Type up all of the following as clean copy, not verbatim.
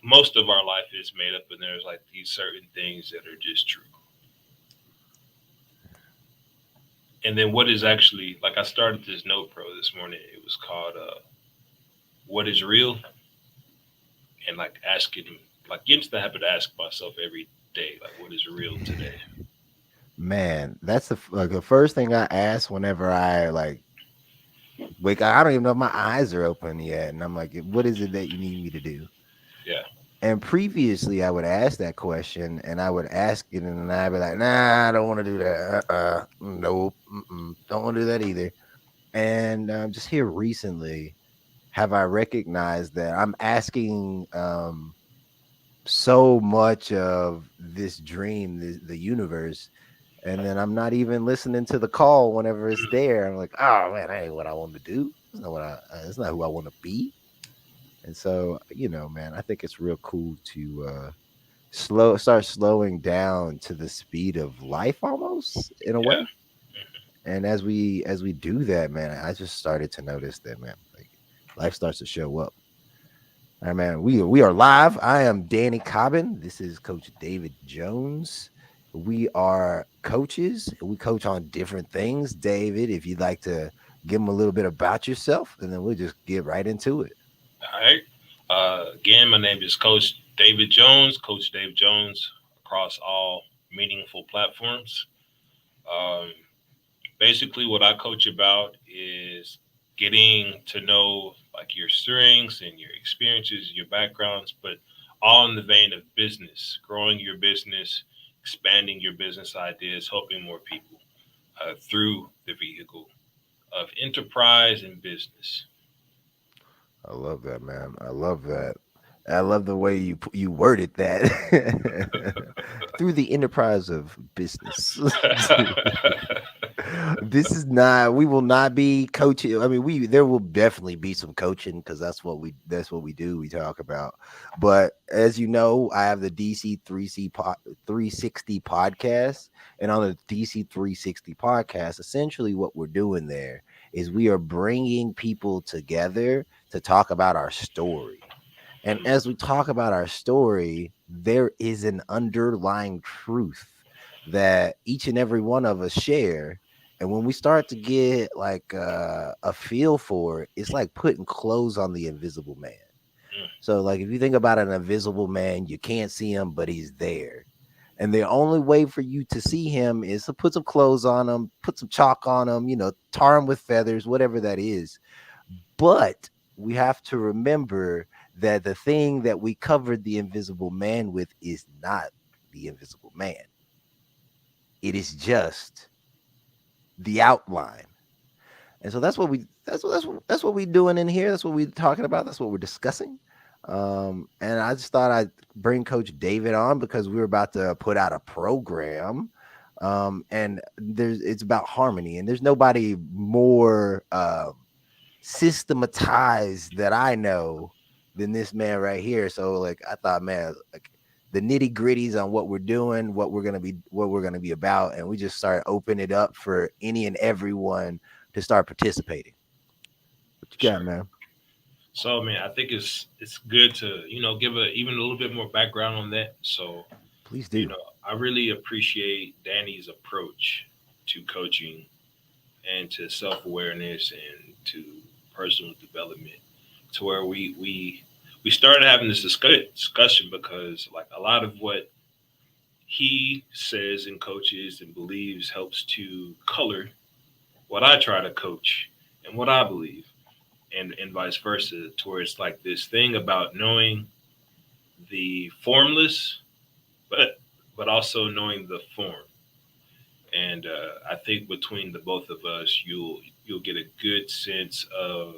most of our life is made up, and there's like these certain things that are just true. And then what is actually like I started this note pro this morning. It was called "What is Real," and like asking, like get into the habit of asking myself every day, like what is real today. Man, that's like the first thing I ask whenever I like wake up. I don't even know if my eyes are open yet, and I'm like, "What is it that you need me to do?" Yeah, And previously, I would ask that question, and I would ask it, and then I'd be like, "Nah, I don't want to do that. Nope, don't want to do that either." And just here recently, have I recognized that I'm asking so much of this dream, the universe, and then I'm not even listening to the call whenever it's there. I'm like, oh man, that ain't what I want to do. It's not what it's not who I want to be. And so, man, I think it's real cool to start slowing down to the speed of life almost in a yeah. way. And as we do that, man, I just started to notice that, man, like life starts to show up. All right, man. We are live. I am Danny Cobbin. This is Coach David Jones. We are coaches. We coach on different things. David, if you'd like to give them a little bit about yourself, and then we'll just get right into it. All right. Again, my name is Coach David Jones. Coach David Jones across all meaningful platforms. Um, Basically, what I coach about is getting to know like your strengths and your experiences, your backgrounds, but all in the vein of business, growing your business, expanding your business ideas, helping more people through the vehicle of enterprise and business. I love that, man. I love that. I love the way you worded that through the enterprise of business. This is not. We will not be coaching. I mean, we there will definitely be some coaching because that's what we do. We talk about. But as you know, I have the DC 360 podcast, and on the DC 360 podcast, essentially what we're doing there is we are bringing people together to talk about our story. And as we talk about our story, there is an underlying truth that each and every one of us share. And when we start to get like a feel for it, it's like putting clothes on the invisible man. So, like, if you think about an invisible man, you can't see him, but he's there. And the only way for you to see him is to put some clothes on him, put some chalk on him, tar him with feathers, whatever that is. But we have to remember that the thing that we covered the invisible man with is not the invisible man. It is just the outline. And so that's what we doing in here. That's what we're talking about. That's what we're discussing. And I just thought I'd bring Coach David on because we were about to put out a program. And it's about harmony, and there's nobody more systematized that I know than this man right here. So like I thought, man, like the nitty gritties on what we're doing, what we're gonna be about, and we just start opening it up for any and everyone to start participating. What you got, Sure. man? So, man, I think it's good to give a even a little bit more background on that. So, Please do. I really appreciate Danny's approach to coaching and to self awareness and to personal development, to where we started having this discussion because like a lot of what he says and coaches and believes helps to color what I try to coach and what I believe, and vice versa, towards like this thing about knowing the formless, but also knowing the form. And I think between the both of us, you'll get a good sense of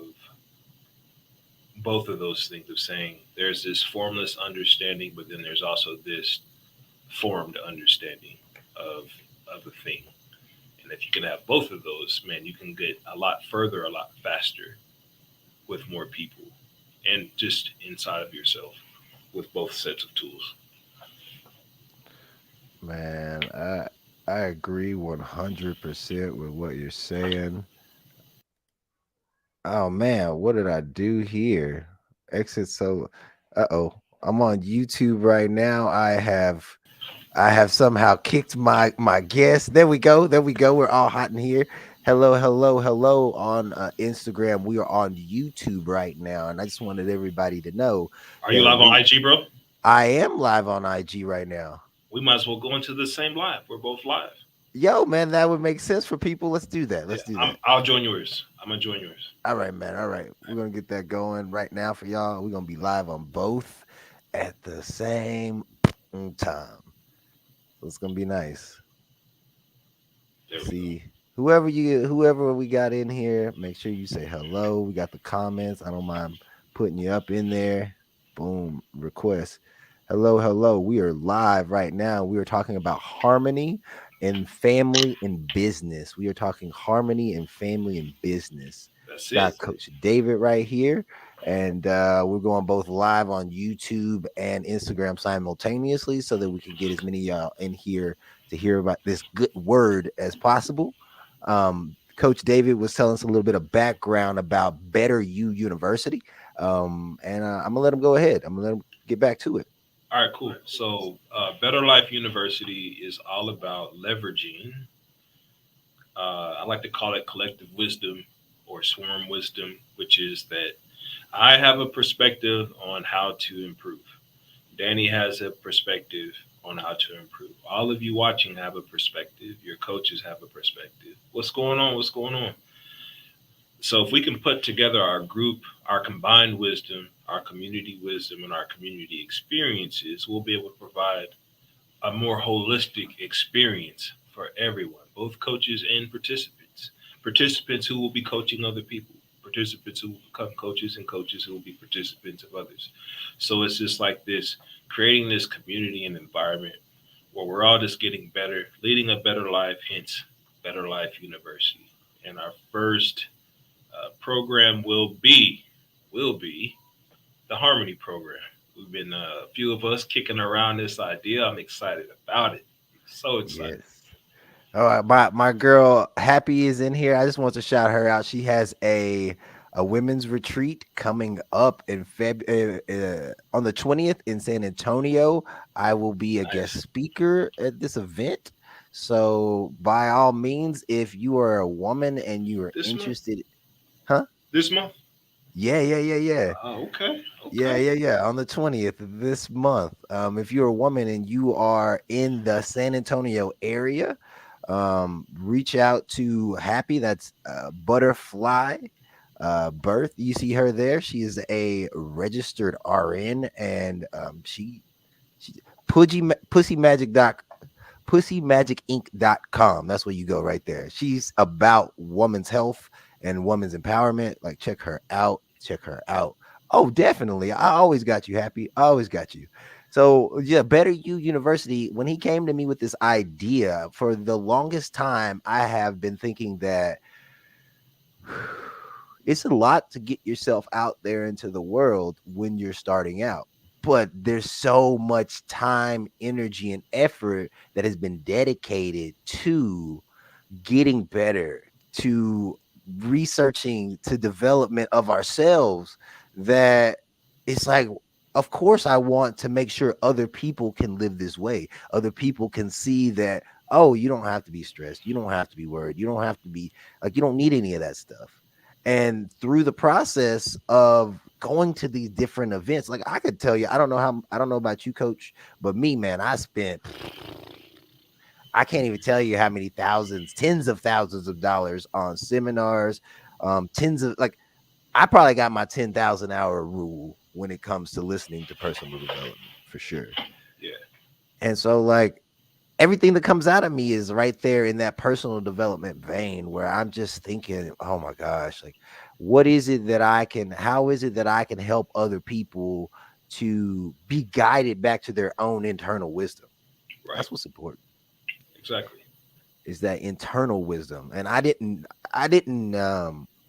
both of those things of saying there's this formless understanding, but then there's also this formed understanding of of a thing. And if you can have both of those, man, you can get a lot further, a lot faster with more people, and just inside of yourself with both sets of tools. Man, I agree 100% with what you're saying. Oh man, what did I do here? Exit so uh-oh. I'm on YouTube right now. I have somehow kicked my guest. There we go. There we go. We're all hot in here. Hello, hello, hello on Instagram. We are on YouTube right now, and I just wanted everybody to know Are you that live on IG, bro? I am live on IG right now. We might as well go into the same live. We're both live. Yo, man, that would make sense for people. Let's do that. Yeah, Let's do that. I'll join yours. I'm gonna join yours. All right, man. All right. We're gonna get that going right now for y'all. We're gonna be live on both at the same time. So it's gonna be nice. There we See whoever we got in here, make sure you say hello. We got the comments. I don't mind putting you up in there. Boom, request. Hello, hello. We are live right now. We are talking about harmony and family and business. We are talking harmony and family and business. That's Got it. Coach David right here, and we're going both live on YouTube and Instagram simultaneously so that we can get as many of y'all in here to hear about this good word as possible. Coach David was telling us a little bit of background about Better You University, and I'm gonna let him go ahead. I'm gonna let him get back to it. All right, cool. So, Better Life University is all about leveraging. I like to call it collective wisdom or swarm wisdom, which is that I have a perspective on how to improve. Danny has a perspective on how to improve. All of you watching have a perspective. Your coaches have a perspective. What's going on? What's going on? So if we can put together our group, our combined wisdom, our community wisdom, and our community experiences, we'll be able to provide a more holistic experience for everyone, both coaches and participants. Participants who will be coaching other people, participants who will become coaches, and coaches who will be participants of others. So it's just like this, creating this community and environment where we're all just getting better, leading a better life, hence Better Life University. And our first program will be the Harmony program. We've been a few of us kicking around this idea. I'm excited about it. So excited. Yes. All right, my girl Happy is in here. I just want to shout her out. She has a women's retreat coming up in on the 20th in San Antonio. I will be a guest Nice. speaker at this event. So by all means, if you are a woman and you are This month. interested, huh? This month. Yeah, yeah, yeah, yeah. Okay. Yeah, Okay. yeah, yeah. On the 20th this month. If you're a woman and you are in the San Antonio area, reach out to Happy. That's Butterfly Birth. You see her there. She is a registered RN, and she Pussy Magic pussymagicinc.com. That's where you go right there. She's about woman's health and woman's empowerment. Like, check her out. Check her out. Oh, definitely. I always got you Happy. I always got you. So, yeah, Better You University, when he came to me with this idea, for the longest time, I have been thinking that it's a lot to get yourself out there into the world when you're starting out. But there's so much time, energy, and effort that has been dedicated to getting better, to researching, to development of ourselves, that it's like, of course, I want to make sure other people can live this way. Other people can see that, oh, you don't have to be stressed. You don't have to be worried. You don't have to be like, you don't need any of that stuff. And through the process of going to these different events, like I could tell you, I don't know about you, coach, but me, man, I can't even tell you how many thousands, tens of thousands of dollars on seminars, tens of like, I probably got my 10,000 hour rule when it comes to listening to personal development for sure. Yeah. And so, like, everything that comes out of me is right there in that personal development vein where I'm just thinking, oh my gosh, like, what is it that how is it that I can help other people to be guided back to their own internal wisdom? Right. That's what's important, Exactly. is that internal wisdom. And I didn't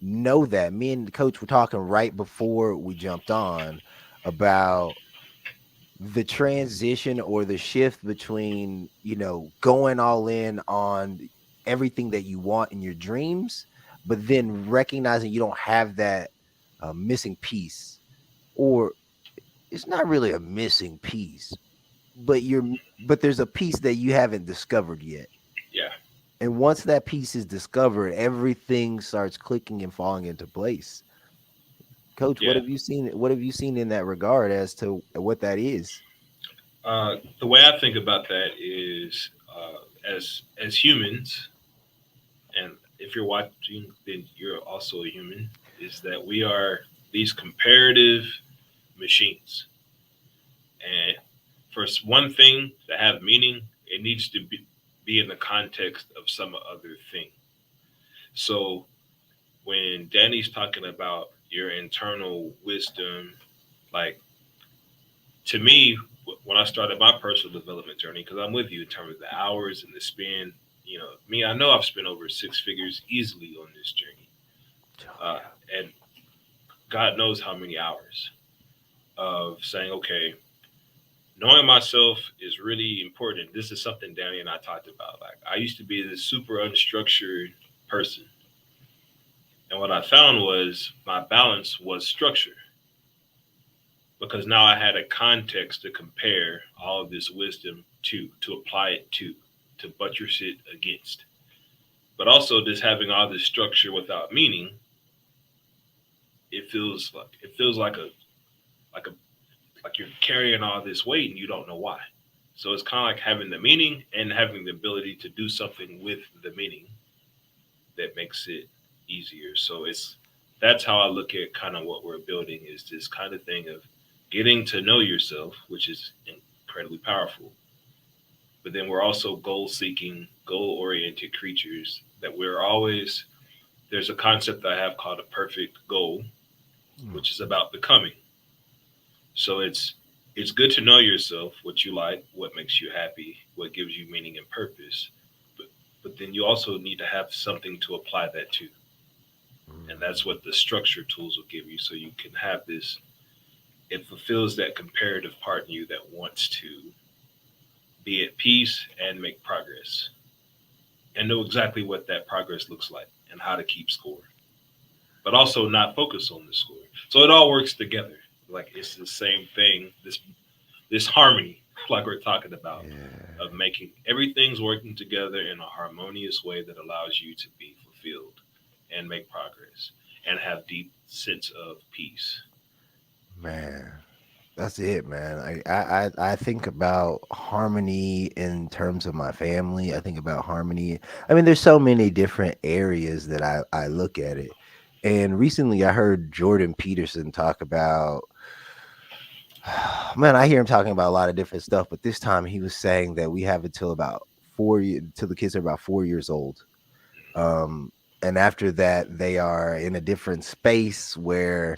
know that. Me and the coach were talking right before we jumped on about the transition or the shift between, going all in on everything that you want in your dreams, but then recognizing you don't have that missing piece, or it's not really a missing piece, but there's a piece that you haven't discovered yet. Yeah, And once that piece is discovered, everything starts clicking and falling into place. Coach, what yeah. have you seen? What have you seen in that regard as to what that is? The way I think about that is, as humans, and if you're watching, then you're also a human. Is that we are these comparative machines, and for one thing to have meaning, it needs to be in the context of some other thing. So when Danny's talking about your internal wisdom, like to me, when I started my personal development journey, because I'm with you in terms of the hours and the spend, me, I know I've spent over six figures easily on this journey. Oh, Uh, yeah. and God knows how many hours of saying, okay, knowing myself is really important. This is something Danny and I talked about. Like, I used to be this super unstructured person. And what I found was my balance was structure because now I had a context to compare all of this wisdom to apply it to buttress it against. But also, just having all this structure without meaning, it feels like a like you're carrying all this weight and you don't know why. So it's kind of like having the meaning and having the ability to do something with the meaning that makes it easier. So that's how I look at kind of what we're building is this kind of thing of getting to know yourself, which is incredibly powerful. But then we're also goal seeking, goal oriented creatures that we're always there's a concept that I have called a perfect goal, Mm. which is about becoming. So it's good to know yourself, what you like, what makes you happy, what gives you meaning and purpose. But but then you also need to have something to apply that to. And Mm. that's what the structure tools will give you. So you can have this it fulfills that comparative part in you that wants to be at peace and make progress and know exactly what that progress looks like and how to keep score, but also not focus on the score. So it all works together. Like it's the same thing. This harmony, like we're talking about, Yeah. of making everything's working together in a harmonious way that allows you to be fulfilled and make progress and have deep sense of peace. Man, that's it, man. I think about harmony in terms of my family. I think about harmony. I mean, there's so many different areas that I look at it. And recently I heard Jordan Peterson talk about man, I hear him talking about a lot of different stuff, but this time he was saying that we have until about 4 years till the kids are about 4 years old. Um, and after that, they are in a different space where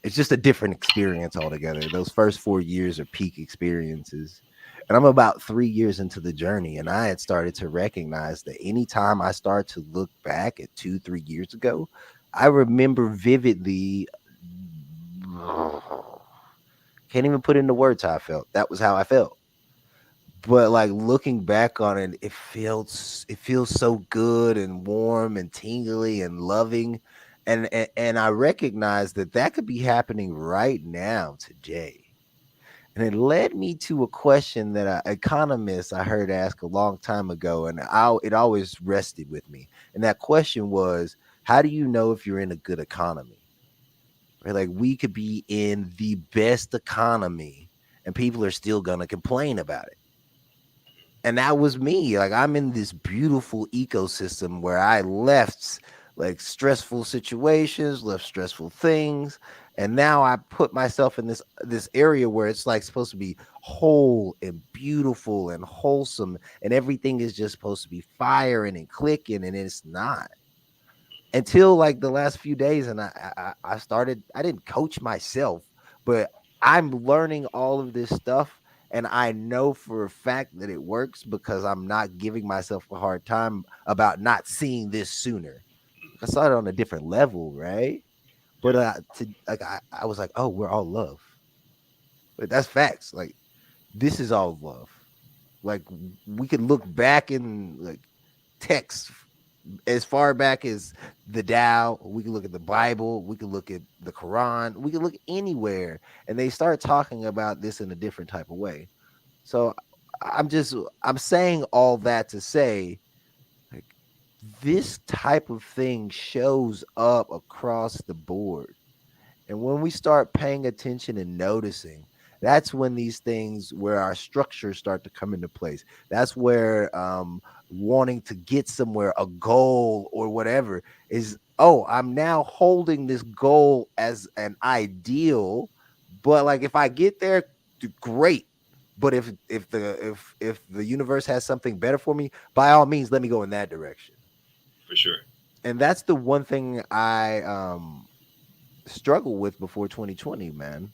it's just a different experience altogether. Those first 4 years are peak experiences. And I'm about 3 years into the journey, and I had started to recognize that anytime I start to look back at 2, 3 years ago, I remember vividly. Can't even put into words how I felt. That was how I felt. But like looking back on it, it feels so good and warm and tingly and loving, and I recognize that that could be happening right now today. And it led me to a question that an economist I heard ask a long time ago, and it always rested with me. And that question was, how do you know if you're in a good economy? Right? Like we could be in the best economy, and people are still gonna complain about it. And that was me. Like I'm in this beautiful ecosystem where I left like stressful situations, left stressful things, and now I put myself in this area where it's like supposed to be whole and beautiful and wholesome, and everything is just supposed to be firing and clicking, and it's not until like the last few days. And I started. I didn't coach myself, but I'm learning all of this stuff, and I know for a fact that it works because I'm not giving myself a hard time about not seeing this sooner. I saw it on a different level, right? But Yeah. to like I was like, oh, we're all love. But that's facts. Like this is all love. Like we could look back in like text. as far back as the Tao, we can look at the Bible, we can look at the Quran, we can look anywhere, and they start talking about this in a different type of way. So I'm saying all that to say, like, this type of thing shows up across the board. And when we start paying attention and noticing, that's when these things where our structures start to come into place. That's where wanting to get somewhere, a goal or whatever is, oh, I'm now holding this goal as an ideal, but like if I get there, great. But if the universe has something better for me, by all means, let me go in that direction. For sure. And that's the one thing I struggled with before 2020, man,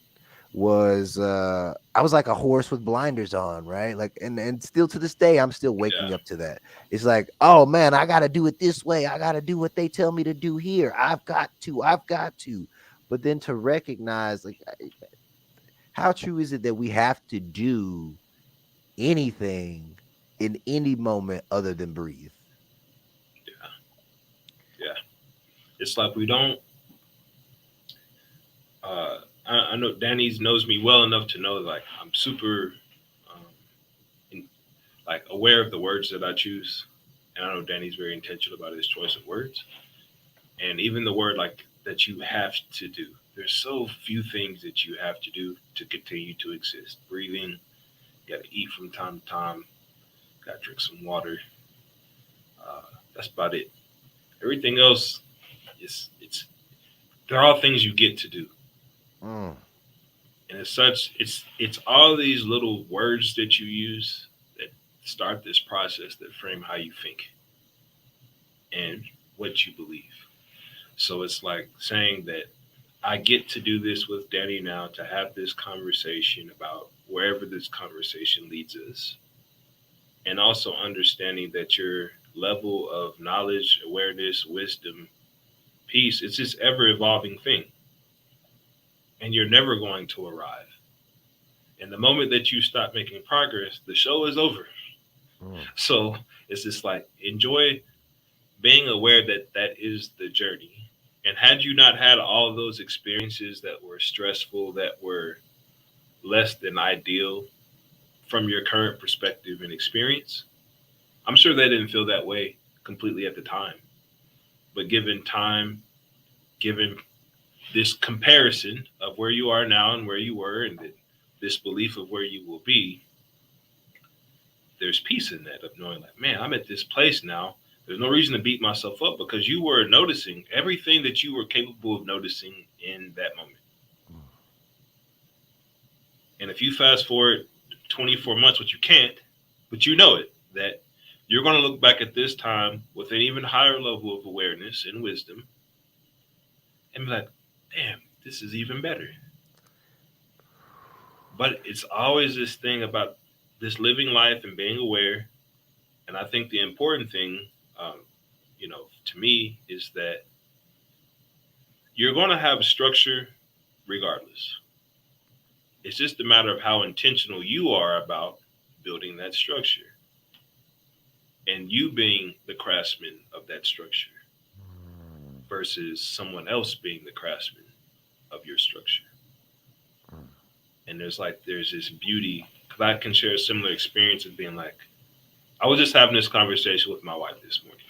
was I was like a horse with blinders on, right? Like, and still to this day I'm still waking Yeah. up to that. It's like, oh man, I got to do it this way, I got to do what they tell me to do here, I've got to. But then to recognize, like, how true is it that we have to do anything in any moment other than breathe? Yeah. It's like we don't. I know Danny's knows me well enough to know like I'm super, um, in, like aware of the words that I choose, and I know Danny's very intentional about his choice of words, and even the word like that you have to do. There's so few things that you have to do to continue to exist. Breathing, you got to eat from time to time, got to drink some water. Uh, that's about it. Everything else is it's they're all things you get to do. Mm, And as such, it's all these little words that you use that start this process that frame how you think and what you believe. So it's like saying that I get to do this with Danny now to have this conversation about wherever this conversation leads us. And also understanding that your level of knowledge, awareness, wisdom, peace, it's this ever evolving thing. And you're never going to arrive. And the moment that you stop making progress, the show is over. mm, So it's just like enjoy being aware that that is the journey. And had you not had all of those experiences that were stressful, that were less than ideal from your current perspective and experience, I'm sure they didn't feel that way completely at the time. But given time, given this comparison of where you are now and where you were, and this belief of where you will be, there's peace in that of knowing like, man, I'm at this place now. There's no reason to beat myself up because you were noticing everything that you were capable of noticing in that moment. mm. And if you fast forward 24 months, which you can't, but you know it, that you're going to look back at this time with an even higher level of awareness and wisdom and be like, damn, this is even better. But it's always this thing about this living life and being aware. And I think the important thing, um, to me, is that you're going to have structure regardless. It's just a matter of how intentional you are about building that structure and you being the craftsman of that structure Mm, versus someone else being the craftsman of your structure. mm. And there's this beauty because I can share a similar experience of being like, I was just having this conversation with my wife this morning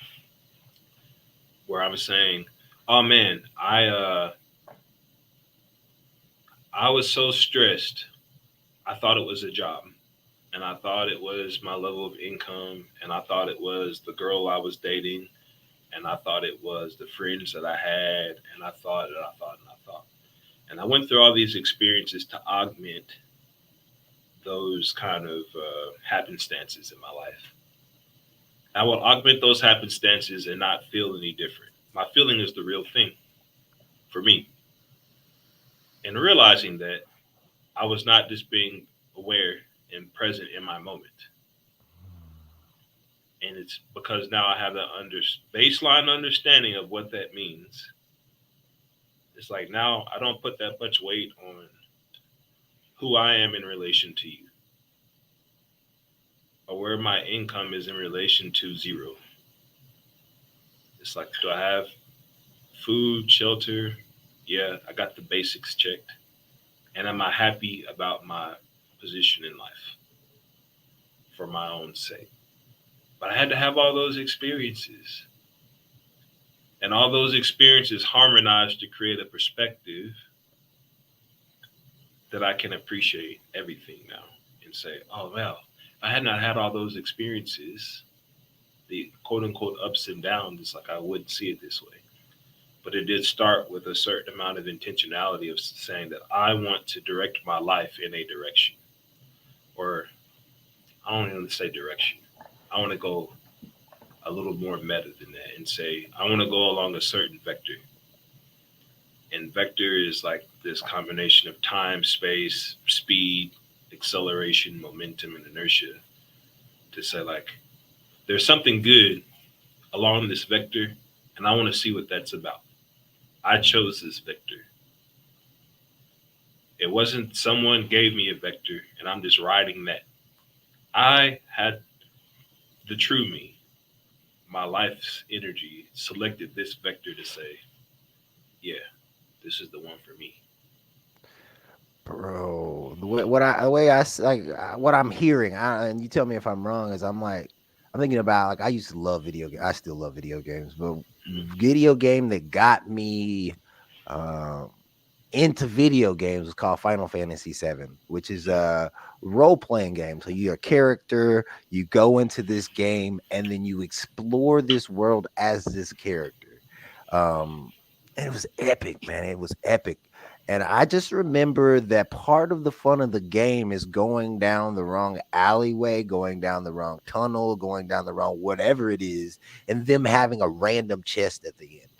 where I was saying, oh man, I was so stressed. I thought it was a job. And I thought it was my level of income. And I thought it was the girl I was dating. And I thought it was the friends that I had. And I thought, and I thought, and I thought. And I went through all these experiences to augment those kind of happenstances in my life. I will augment those happenstances and not feel any different. My feeling is the real thing for me. And realizing that I was not just being aware and present in my moment. And it's because now I have the baseline understanding of what that means. It's like now I don't put that much weight on who I am in relation to you or where my income is in relation to zero. It's like, do I have food, shelter? Yeah, I got the basics checked. And am I happy about my position in life for my own sake? But I had to have all those experiences. And all those experiences harmonized to create a perspective that I can appreciate everything now and say, oh, well, if I had not had all those experiences, the quote unquote ups and downs, it's like I wouldn't see it this way. But it did start with a certain amount of intentionality of saying that I want to direct my life in a direction. Or I don't even say direction. I want to go a little more meta than that and say, I want to go along a certain vector. And vector is like this combination of time, space, speed, acceleration, momentum, and inertia to say, like, there's something good along this vector, and I want to see what that's about. I chose this vector. It wasn't someone gave me a vector and I'm just riding that. I had the true me, my life's energy, selected this vector to say, yeah, this is the one for me. Bro. The way what I'm hearing, and you tell me if I'm wrong, is I'm thinking about like I used to love video games. I still love video games, but the Mhm. video game that got me um into video games was called Final Fantasy VII, which is a role playing game. So you're a character, you go into this game, and then you explore this world as this character. Um, and it was epic, man. It was epic. And I just remember that part of the fun of the game is going down the wrong alleyway, going down the wrong tunnel, going down the wrong whatever it is, and them having a random chest at the end.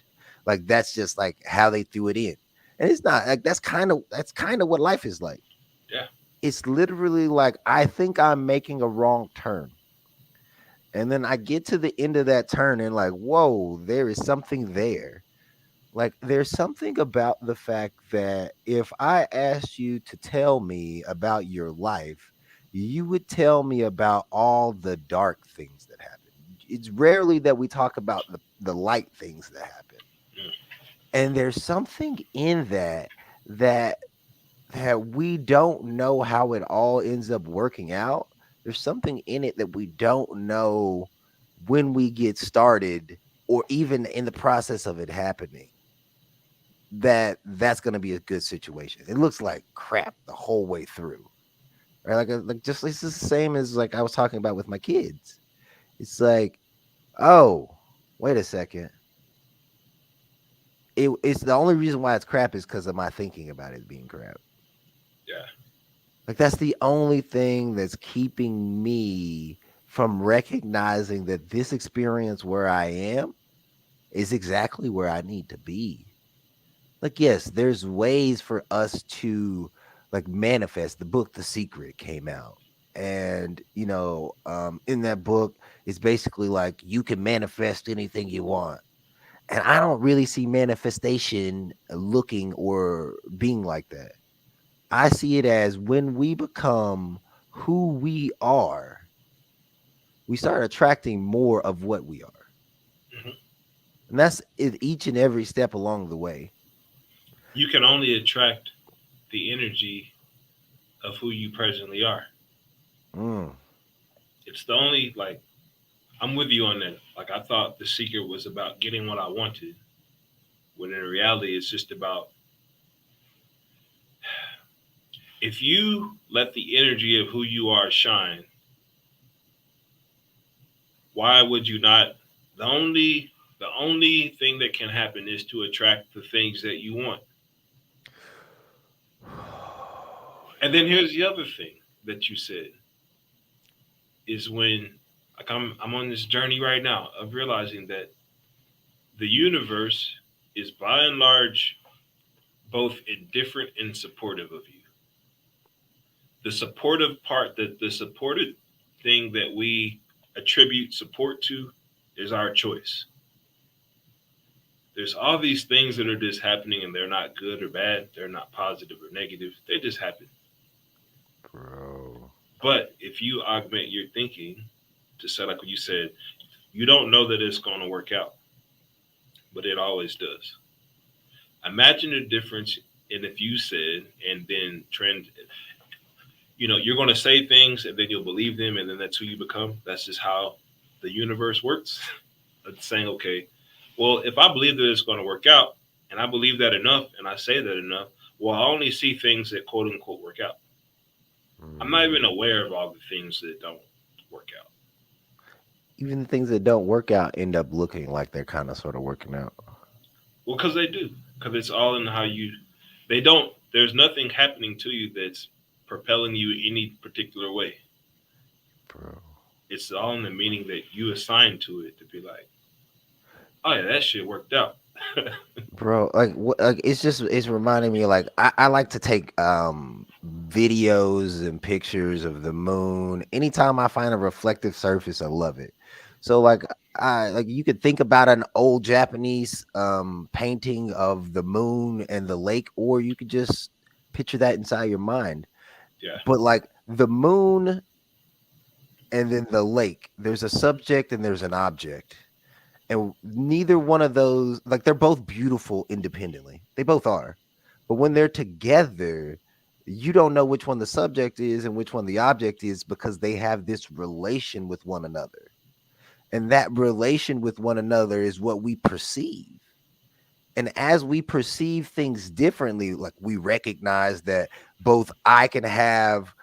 Like that's just like how they threw it in. And it's not like that's kind of what life is like. Yeah. It's literally like I think I'm making a wrong turn. And then I get to the end of that turn and like, whoa, there is something there. Like there's something about the fact that if I asked you to tell me about your life, you would tell me about all the dark things that happen. It's rarely that we talk about the light things that happen. Mm. And there's something in that that we don't know how it all ends up working out. There's something in it that we don't know when we get started or even in the process of it happening that's going to be a good situation. It looks like crap the whole way through. Right? Like just it's the same as like I was talking about with my kids. It's like, "Oh, wait a second. It's the only reason why it's crap is because of my thinking about it being crap. Yeah. Like that's the only thing that's keeping me from recognizing that this experience where I am is exactly where I need to be. Like yes, there's ways for us to like manifest. The book The Secret came out. And in that book, it's basically like you can manifest anything you want. And I don't really see manifestation looking or being like that. I see it as when we become who we are, we start attracting more of what we are. Mhm. And that's each and every step along the way. You can only attract the energy of who you presently are. Mm, It's the only, like, I'm with you on that. Like, I thought The Secret was about getting what I wanted, when in reality, it's just about if you let the energy of who you are shine, why would you not? The only thing that can happen is to attract the things that you want. And then here's the other thing that you said is when, like, I'm on this journey right now of realizing that the universe is by and large both indifferent and supportive of you. The supportive part, that the supported thing that we attribute support to is our choice. There's all these things that are just happening and they're not good or bad, they're not positive or negative, they just happen. bro. But if you augment your thinking to say, like what you said, you don't know that it's going to work out. but it always does. Imagine the difference in if you said and then trend. You're going to say things and then you'll believe them, and then that's who you become. That's just how the universe works. It's saying, okay, well, if I believe that it's going to work out, and I believe that enough, and I say that enough, well, I only see things that quote unquote work out. I'm not even aware of all the things that don't work out. Even the things that don't work out end up looking like they're kind of sort of working out. Well, because they do. Because it's all in how you. They don't. There's nothing happening to you that's propelling you any particular way. Bro. It's all in the meaning that you assign to it to be like, oh yeah, that shit worked out. Bro, like what, like it's reminding me, like I like to take videos and pictures of the moon. Anytime I find a reflective surface, I love it. So like I like you could think about an old Japanese painting of the moon and the lake, or you could just picture that inside your mind. Yeah, But like the moon and then the lake, there's a subject and there's an object, and neither one of those, like, they're both beautiful independently, they both are, but when they're together, you don't know which one the subject is and which one the object is, because they have this relation with one another, and that relation with one another is what we perceive. And as we perceive things differently, like, we recognize that both I can have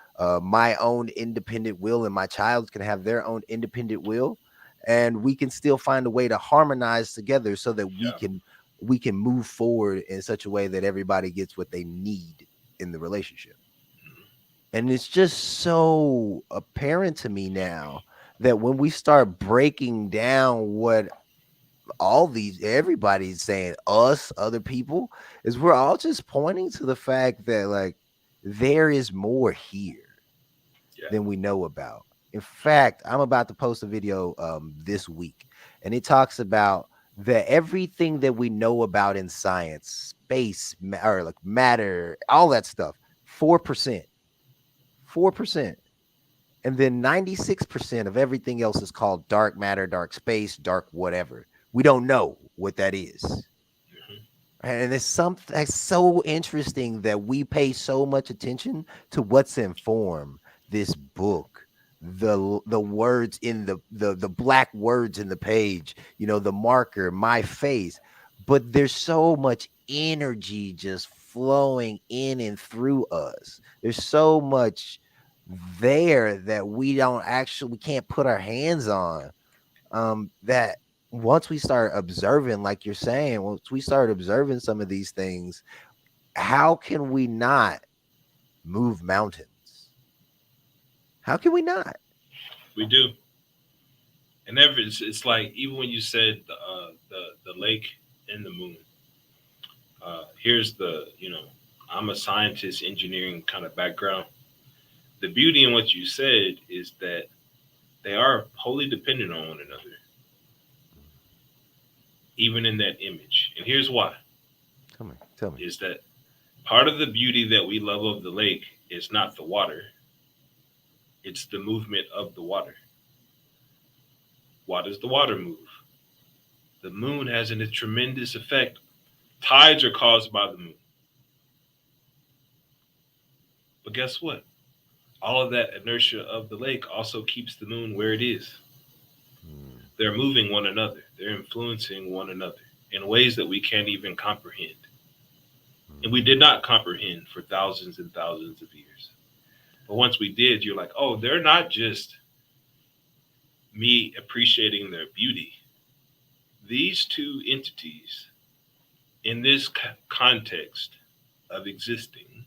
my own independent will and my child can have their own independent will, and we can still find a way to harmonize together so that we yeah. can move forward in such a way that everybody gets what they need in the relationship. And it's just so apparent to me now that when we start breaking down what all these everybody's saying, us, other people, is we're all just pointing to the fact that, like, there is more here Yeah. than we know about. In fact, I'm about to post a video this week, and it talks about that everything that we know about in science, space, or like matter, all that stuff, 4%, 4%. And then 96% of everything else is called dark matter, dark space, dark whatever. We don't know what that is. Mhm. And it's something that's so interesting that we pay so much attention to what's in form, this book, the words in the black words in the page, the marker, my face. But there's so much energy just flowing in and through us. There's so much there that we can't put our hands on, that once we start observing, like you're saying, once we start observing some of these things, how can we not move mountains? How can we not? We do. And it's like even when you said the lake and the moon. Here's I'm a scientist, engineering kind of background. The beauty in what you said is that they are wholly dependent on one another, even in that image. And here's why: Tell me. is that part of the beauty that we love of the lake is not the water; it's the movement of the water. Why does the water move? The moon has a tremendous effect. Tides are caused by the moon. But guess what? All of that inertia of the lake also keeps the moon where it is. Mm, They're moving one another, they're influencing one another in ways that we can't even comprehend. And we mm, did not comprehend for thousands and thousands of years. But once we did, you're like, oh, they're not just me appreciating their beauty. These two entities, in this context of existing,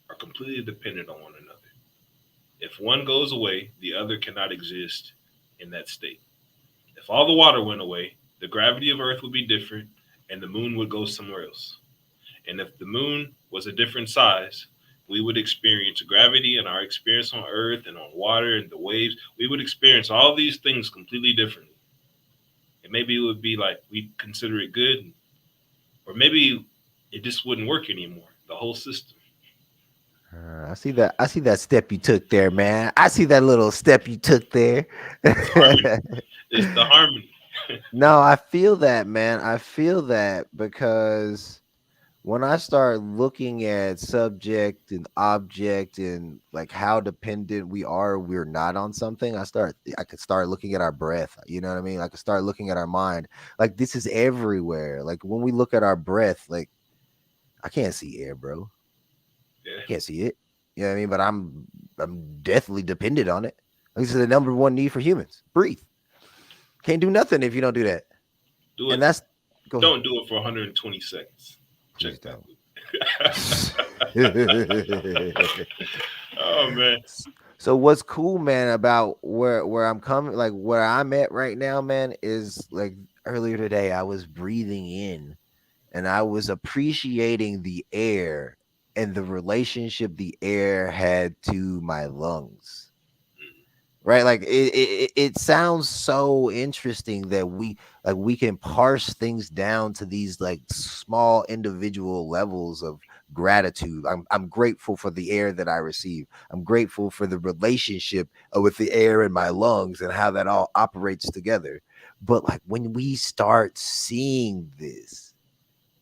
are completely dependent on one another. If one goes away, the other cannot exist in that state. If all the water went away, the gravity of Earth would be different and the moon would go somewhere else. And if the moon was a different size, we would experience gravity and our experience on Earth and on water and the waves. We would experience all these things completely differently. And maybe it would be like we consider it good, or maybe it just wouldn't work anymore. The whole system. I see that. I see that step you took there, man. I see that little step you took there. It's harmony. It's the harmony. No, I feel that, man. I feel that because when I start looking at subject and object and like how dependent we are, we're not on something, I could start looking at our breath. You know what I mean? I could start looking at our mind. Like this is everywhere. Like when we look at our breath, like I can't see air, bro. Yeah. I can't see it. You know what I mean? But I'm deathly dependent on it. This is the number one need for humans. Breathe. Can't do nothing if you don't do that. Do And it. that's go ahead. Don't do it for 120 seconds. Please Check that. don't. Oh man. So what's cool, man, about where I'm coming, like where I'm at right now, man, is like earlier today I was breathing in and I was appreciating the air and the relationship the air had to my lungs. Right, like it sounds so interesting that we can parse things down to these like small individual levels of gratitude. I'm grateful for the air that I receive. I'm grateful for the relationship with the air in my lungs and how that all operates together. But like when we start seeing this,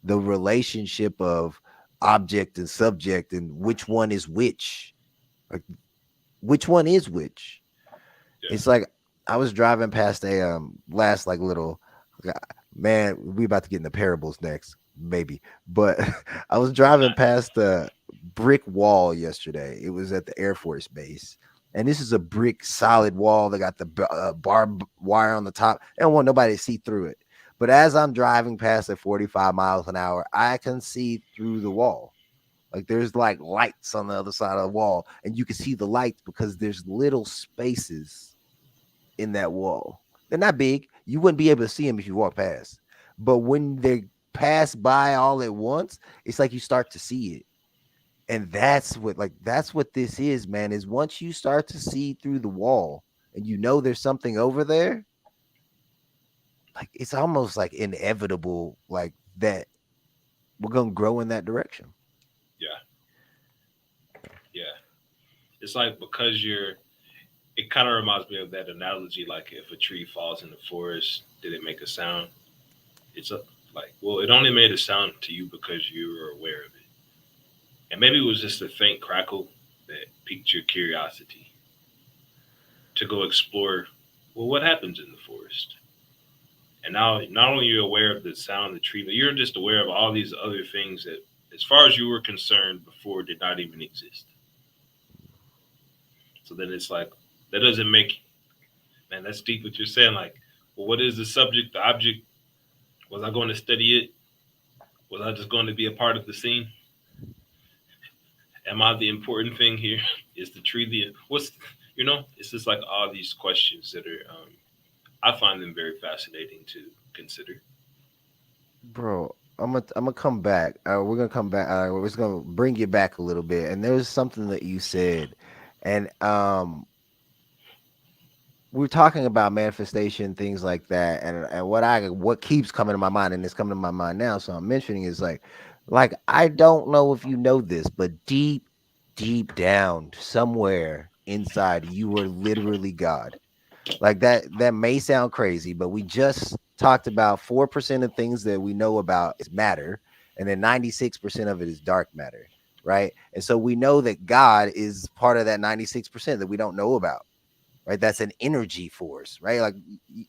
the relationship of object and subject and which one is like which one is which, Yeah. it's like I was driving past a last like little man, we about to get into parables next, maybe. But I was driving past the brick wall yesterday. It was at the Air Force Base. And this is a brick solid wall that got the barbed wire on the top. I don't want nobody to see through it. But as I'm driving past at 45 miles an hour, I can see through the wall. Like there's like lights on the other side of the wall, and you can see the lights because there's little spaces in that wall. They're not big. You wouldn't be able to see them if you walk past. But when they pass by all at once, it's like you start to see it. And that's what this is, man. Is once you start to see through the wall and you know there's something over there, like it's almost like inevitable, like that we're gonna grow in that direction. Yeah. Yeah. It's like because you're. It kind of reminds me of that analogy. Like if a tree falls in the forest, did it make a sound? It's a like well, it only made a sound to you because you were aware of it, and maybe it was just a faint crackle that piqued your curiosity to go explore. Well, what happens in the forest? And now, not only are you aware of the sound of the tree, but you're just aware of all these other things that, as far as you were concerned before, did not even exist. So then it's like that doesn't make man. That's deep what you're saying. Like, well, what is the subject, the object? Was I going to study it? Was I just going to be a part of the scene? Am I the important thing here? Is the tree the what's It's just like all these questions that are. I find them very fascinating to consider. Bro, I'm gonna come back. We're gonna come back. We're just gonna bring you back a little bit. And there's something that you said, and we're talking about manifestation, things like that, and what keeps coming to my mind, and it's coming to my mind now. So I'm mentioning is like I don't know if you know this, but deep down somewhere inside, you are literally God. Like that may sound crazy, but we just talked about 4% of things that we know about is matter, and then 96% of it is dark matter, right? And so we know that God is part of that 96% that we don't know about, right? That's an energy force, right? Like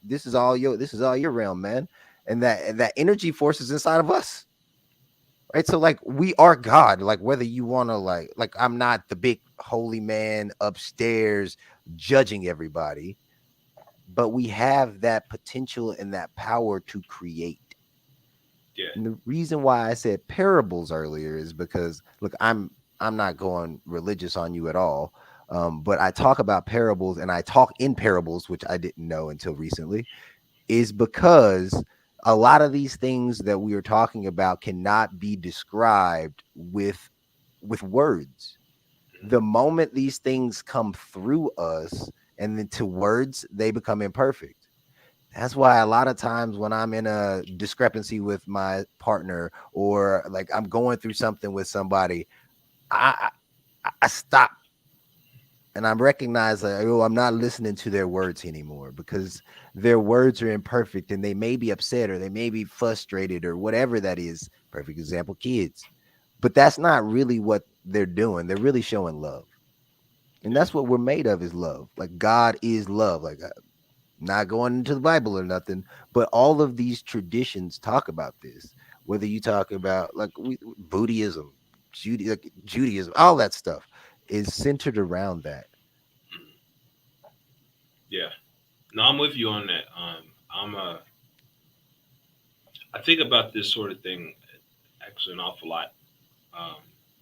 this is all your realm, man. And that energy force is inside of us. Right. So like we are God. Like whether you want to like I'm not the big holy man upstairs judging everybody, but we have that potential and that power to create. Yeah, And the reason why I said parables earlier is because look, I'm not going religious on you at all. But I talk about parables and I talk in parables, which I didn't know until recently, is because a lot of these things that we are talking about cannot be described with words. The moment these things come through us and then to words, they become imperfect. That's why a lot of times when I'm in a discrepancy with my partner or like I'm going through something with somebody, I stop and I recognize that, oh, I'm not listening to their words anymore because their words are imperfect and they may be upset or they may be frustrated or whatever that is. Perfect example, kids. But that's not really what they're doing. They're really showing love. And Yeah. that's what we're made of is love. Like God is love. Like not going into the Bible or nothing, but all of these traditions talk about this. Whether you talk about like Buddhism, Judaism, all that stuff is centered around that. Mhm. Yeah. No, I'm with you on that. I think about this sort of thing actually an awful lot, um,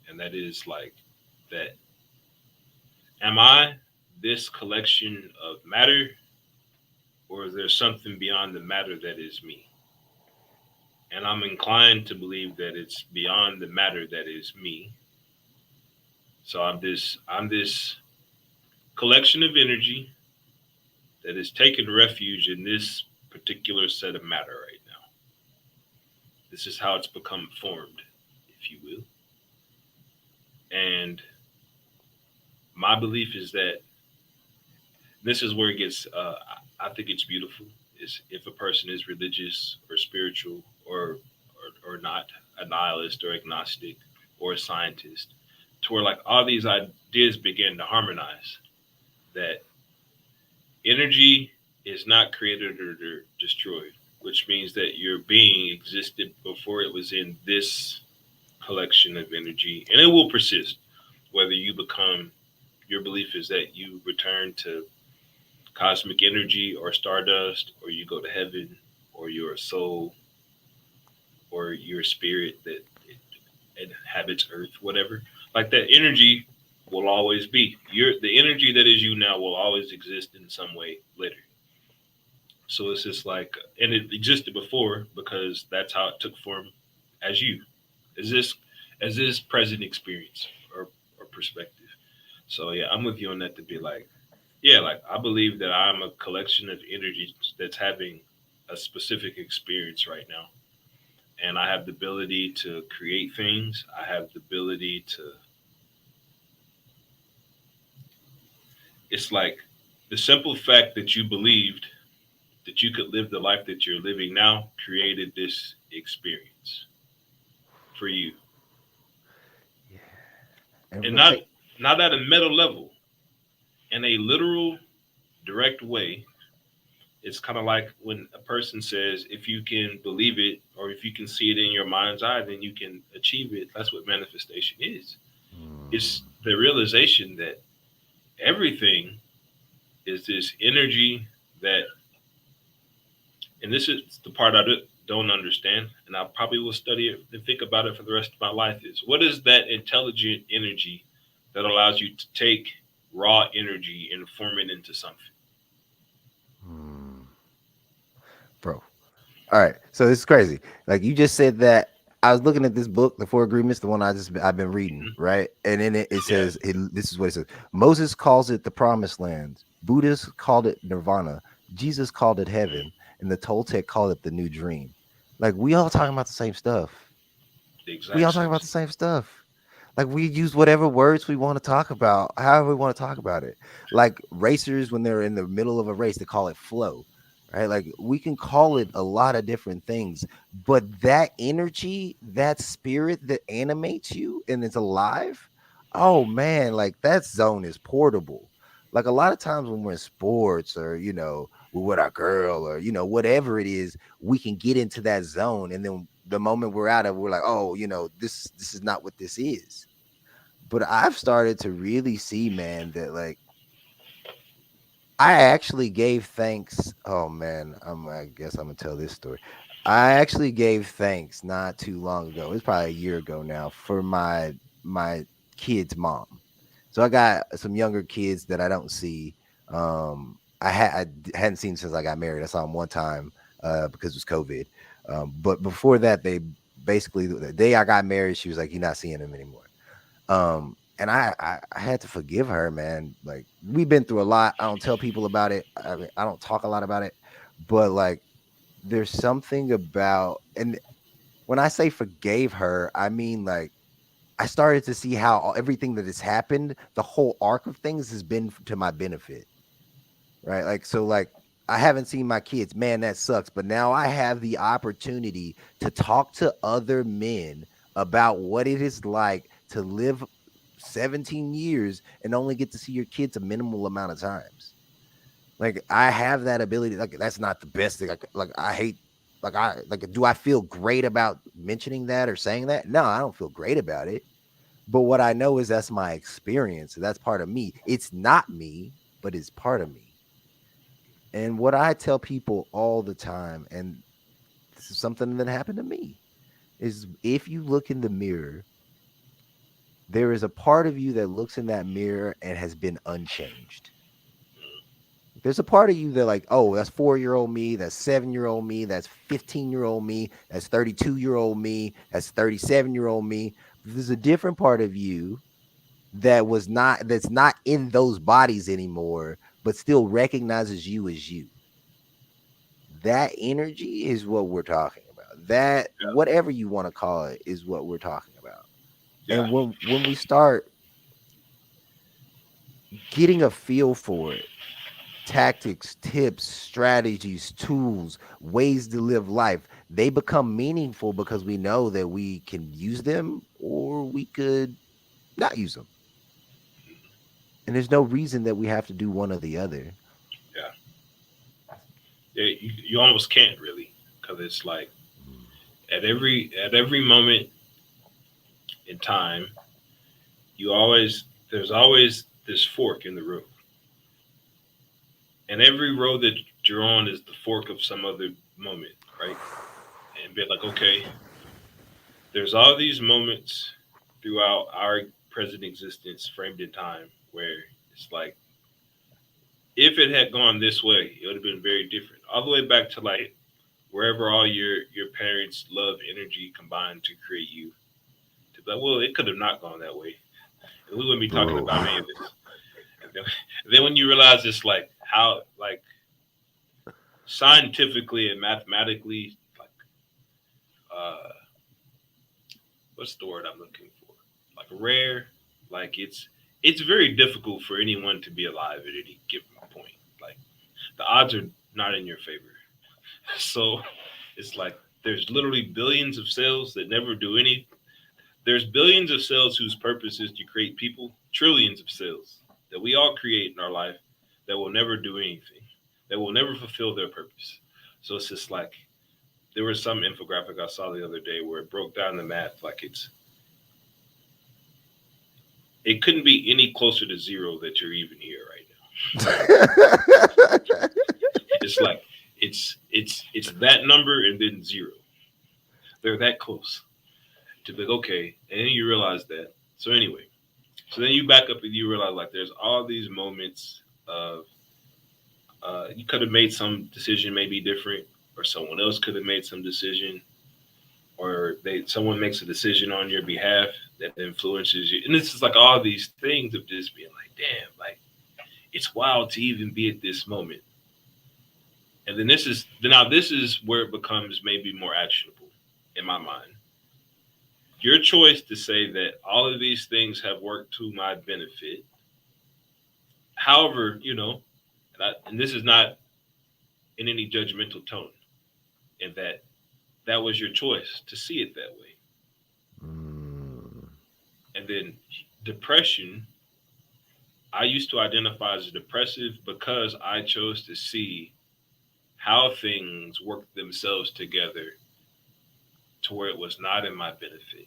and that is like that. Am I this collection of matter, or is there something beyond the matter that is me? And I'm inclined to believe that it's beyond the matter that is me. So I'm this collection of energy that is taking refuge in this particular set of matter right now. This is how it's become formed, if you will. And my belief is that this is where it gets. I think it's beautiful. Is if a person is religious or spiritual or not, a nihilist or agnostic or a scientist, to where like all these ideas begin to harmonize. That energy is not created or destroyed, which means that your being existed before it was in this collection of energy, and it will persist. Whether you become, your belief is that you return to cosmic energy or stardust, or you go to heaven, or you're a soul, or you're a spirit that inhabits Earth, whatever. Like that energy will always be. The energy that is you now will always exist in some way later. So it's just like, and it existed before because that's how it took form as you, as this present experience or perspective. So yeah, I'm with you on that to be like, yeah, like I believe that I'm a collection of energies that's having a specific experience right now. And I have the ability to create things. I have the ability to, it's like the simple fact that you believed that you could live the life that you're living now created this experience for you. Yeah. And And we're gonna take not at a meta level, in a literal, direct way. It's kind of like when a person says, if you can believe it or if you can see it in your mind's eye, then you can achieve it. That's what manifestation is. It's mm, the realization that everything is this energy that, and this is the part don't understand, and I probably will study it and think about it for the rest of my life, is what is that intelligent energy that allows you to take raw energy and form it into something? mm, bro. All right. So this is crazy. Like you just said that I was looking at this book, The Four Agreements, the one I've been reading, Mhm. right? And in it Yeah. says this is what it says. Moses calls it the promised land. Buddhists called it nirvana. Jesus called it heaven, and the Toltec called it the new dream. Like we all talking about the same stuff. The We exact all talking same about the stuff. same stuff. Like we use whatever words we want to talk about, however we want to talk about it. Like racers, when they're in the middle of a race, they call it flow, right? Like we can call it a lot of different things, but that energy, that spirit that animates you and is alive, oh man, like that zone is portable. Like a lot of times when we're in sports or we're with our girl or whatever it is, we can get into that zone, and then the moment we're out of, we're like, oh, this is not what this is. But I've started to really see, man, that like I actually gave thanks. Oh man, I guess I'm gonna tell this story. I actually gave thanks not too long ago. It's probably a year ago now for my kid's mom. So I got some younger kids that I don't see. Hadn't seen since I got married. I saw them one time because it was COVID. But before that, they basically the day I got married, she was like, "You're not seeing him anymore." And I had to forgive her, man. Like we've been through a lot. I don't tell people about it. I mean, I don't talk a lot about it, but like there's something about, and when I say forgave her, I mean like I started to see how everything that has happened, the whole arc of things has been to my benefit, right? Like, so like I haven't seen my kids, man, that sucks. But now I have the opportunity to talk to other men about what it is like to live 17 years and only get to see your kids a minimal amount of times. Like I have that ability. Like that's not the best thing. Like I hate. Do I feel great about mentioning that or saying that? No, I don't feel great about it. But what I know is that's my experience. That's part of me. It's not me, but it's part of me. And what I tell people all the time, and this is something that happened to me, is if you look in the mirror, there is a part of you that looks in that mirror and has been unchanged. There's a part of you that like, oh, that's 4-year-old me, that's 7-year-old me, that's 15-year-old me, that's 32-year-old me, that's 37-year-old me. There's a different part of you that's not in those bodies anymore, but still recognizes you as you. That energy is what we're talking about. That whatever you want to call it is what we're talking about. Yeah. And when we start getting a feel for it, tactics, tips, strategies, tools, ways to live life, they become meaningful because we know that we can use them or we could not use them. And there's no reason that we have to do one or the other. Yeah. Yeah. You almost can't really, because it's like at every moment in time, there's always this fork in the road, and every road that you're on is the fork of some other moment, right? And be like, okay, there's all these moments throughout our present existence, framed in time, where it's like if it had gone this way, it would have been very different. All the way back to like wherever all your parents' love, energy combined to create you. To be like, well, it could have not gone that way, and we wouldn't be talking Bro. about any of this. And then when you realize it's like how like scientifically and mathematically, like uh, what's the word I'm looking for? Like rare, like it's very difficult for anyone to be alive at any given point. Like the odds are not in your favor. So it's like there's literally billions of cells that never do any. There's billions of cells whose purpose is to create people. Trillions of cells that we all create in our life that will never do anything. That will never fulfill their purpose. So it's just like there was some infographic I saw the other day where it broke down the math like it couldn't be any closer to zero that you're even here right now. It's like it's that number and then zero. They're that close to be like, okay, and then you realize that. So anyway, so then you back up and you realize like there's all these moments of you could have made some decision maybe different, or someone else could have made some decision, or someone makes a decision on your behalf that influences you. And this is like all these things of just being like, damn, like it's wild to even be at this moment. And then this is where it becomes maybe more actionable in my mind. Your choice to say that all of these things have worked to my benefit. However, and this is not in any judgmental tone, in that was your choice to see it that way. Mm. And then depression, I used to identify as depressive because I chose to see how things worked themselves together to where it was not in my benefit.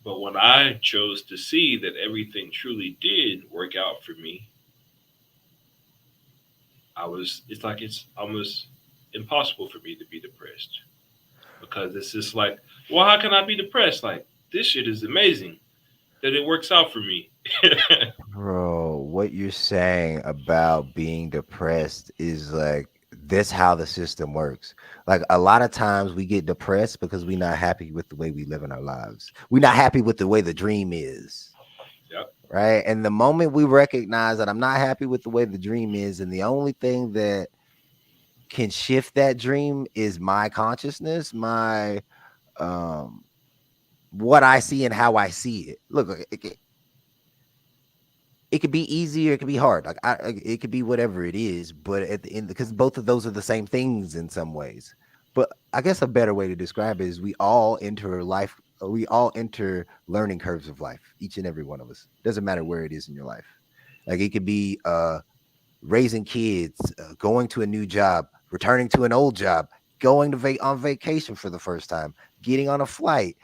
But when I chose to see that everything truly did work out for me, it's like it's almost impossible for me to be depressed because it's just like, well, how can I be depressed? Like, this shit is amazing that it works out for me. Bro, what you're saying about being depressed is like this how the system works. Like a lot of times we get depressed because we're not happy with the way we live in our lives. We're not happy with the way the dream is. Yep. Right. And the moment we recognize that I'm not happy with the way the dream is, and the only thing that can shift that dream is my consciousness, my um what I see and how I see it. Look, it could be easy or it could be hard. It could be whatever it is, but at the end, because both of those are the same things in some ways. But I guess a better way to describe it is we all enter learning curves of life, each and every one of us. Doesn't matter where it is in your life. Like it could be raising kids, going to a new job, returning to an old job, going to on vacation for the first time, getting on a flight,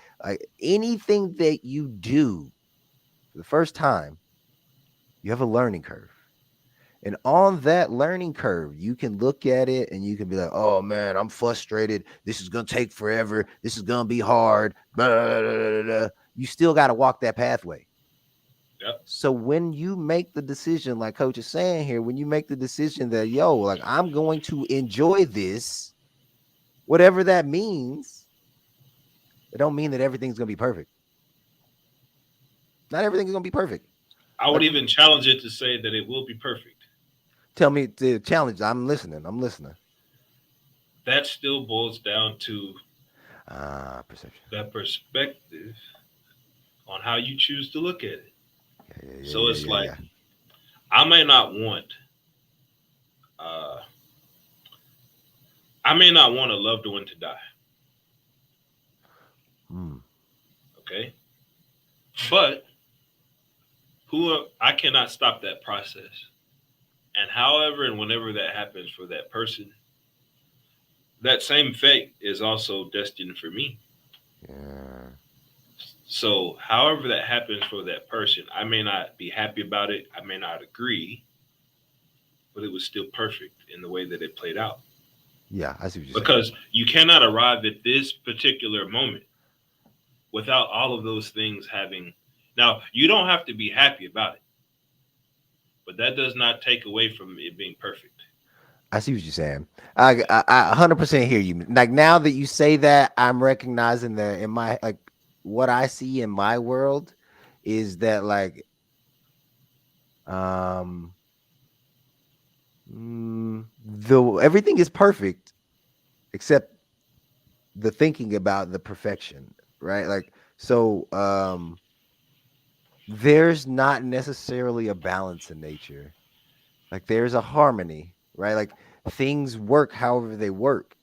anything that you do for the first time, you have a learning curve. And on that learning curve, you can look at it and you can be like, oh man, I'm frustrated. This is going to take forever. This is going to be hard. Blah, blah, blah, blah. You still got to walk that pathway. Yep. So when you make the decision, like Coach is saying here, when you make the decision that, yo, like I'm going to enjoy this, whatever that means, it don't mean that everything's going to be perfect. Not everything's going to be perfect. I would even challenge it to say that it will be perfect. Tell me the challenge. I'm listening. I'm listening. That still boils down to Perception. that perspective on how you choose to look at it. Yeah, So it's like I may not want uh I may not want a loved one to die. Okay? But I cannot stop that process. And however and whenever that happens for that person, that same fate is also destined for me. Yeah. So, however that happens for that person, I may not be happy about it, I may not agree, but it was still perfect in the way that it played out. Yeah, I see what you're because you cannot arrive at this particular moment without all of those things having. Now, you don't have to be happy about it, but that does not take away from it being perfect. I see what you're saying. I 100% hear you. Like now that you say that, I'm recognizing that in my like what I see in my world is that like the everything is perfect except the thinking about the perfection, right? Like so there's not necessarily a balance in nature. Like there's a harmony, right? Like things work however they work.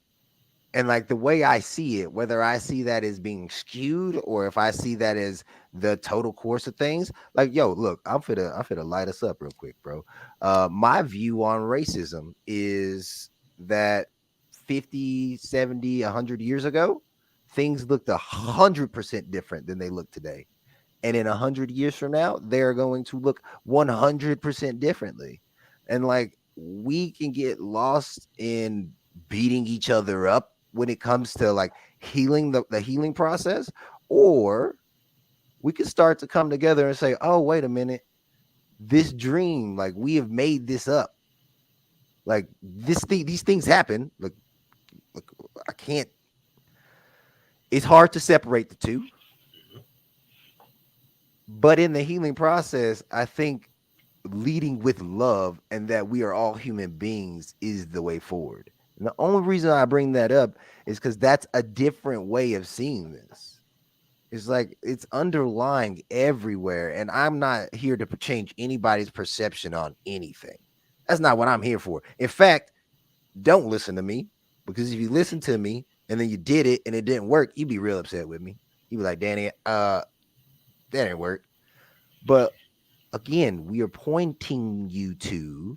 And like the way I see it, whether I see that as being skewed or if I see that as the total course of things, like yo, look, I'm finna light us up real quick, bro. My view on racism is that 50, 70, 100 years ago, things looked 100% different than they look today. And in 100 years from now, they're going to look 100% differently. And like we can get lost in beating each other up when it comes to like healing the healing process, or we could start to come together and say, oh, wait a minute, this dream, like we have made this up. Like these things happen. Like I can't, it's hard to separate the two. But in the healing process, I think leading with love and that we are all human beings is the way forward. And the only reason I bring that up is because that's a different way of seeing this. It's like it's underlying everywhere. And I'm not here to change anybody's perception on anything. That's not what I'm here for. In fact, don't listen to me because if you listen to me and then you did it and it didn't work, you'd be real upset with me. You'd be like, Danny, that didn't work. But again, we are pointing you to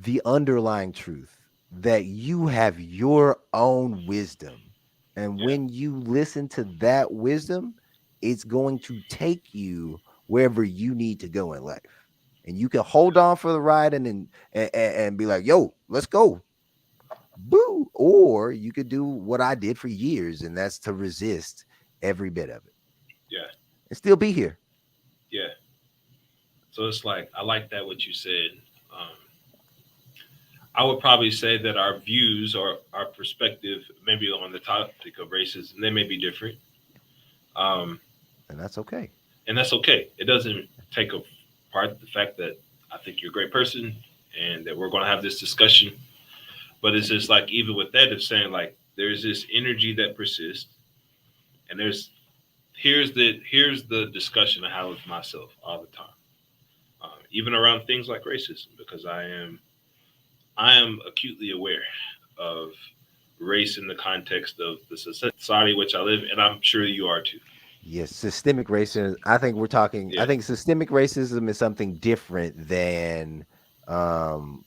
the underlying truth that you have your own wisdom. And Yeah. when you listen to that wisdom, it's going to take you wherever you need to go in life. And you can hold on for the ride and be like, yo, let's go. Boo. Or you could do what I did for years, and that's to resist every bit of it. Yeah. And still be here. Yeah. So it's like I like that what you said. Um, I would probably say that our views or our perspective, maybe on the topic of racism, they may be different, um, And that's okay. and that's okay. It doesn't take apart the fact that I think you're a great person and that we're going to have this discussion. But it's just like even with that, it's saying like there's this energy that persists, and there's here's the discussion I have with myself all the time, even around things like racism, because I am acutely aware of race in the context of the society which I live, and I'm sure you are too. Yes, systemic racism. I think we're talking. I Yeah. think systemic racism is something different than. Um,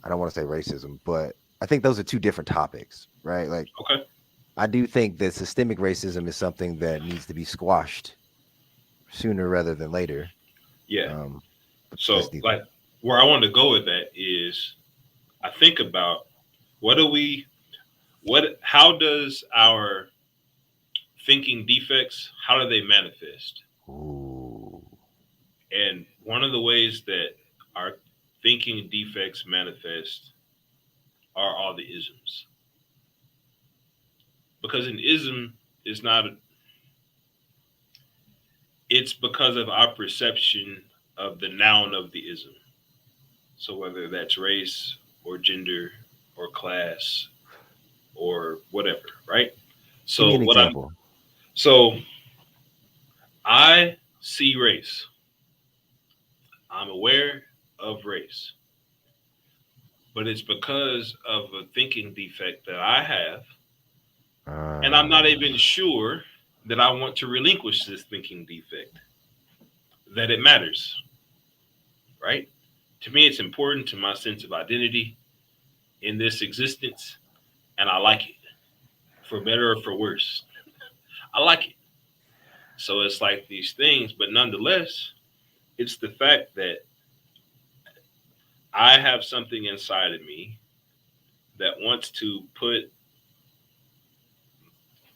I don't want to say racism, but I think those are two different topics, right? Like, Okay. I do think that systemic racism is something that needs to be squashed sooner rather than later. Yeah. Um, but So that's neither. like where I want to go with that is I think about what do we what how does our thinking defects, how do they manifest? Ooh. And one of the ways that our thinking defects manifest are all the isms. Because an ism is not it's because of our perception of the noun of the ism. So whether that's race or gender or class or whatever, right? Give me So an what I'm example. so I see race. I'm aware of race, but it's because of a thinking defect that I have, and I'm not Uh, even sure that I want to relinquish this thinking defect, that it matters, right? To me, it's important to my sense of identity in this existence, and I like it, for better or for worse. I like it. So it's like these things, but nonetheless, it's the fact that I have something inside of me that wants to put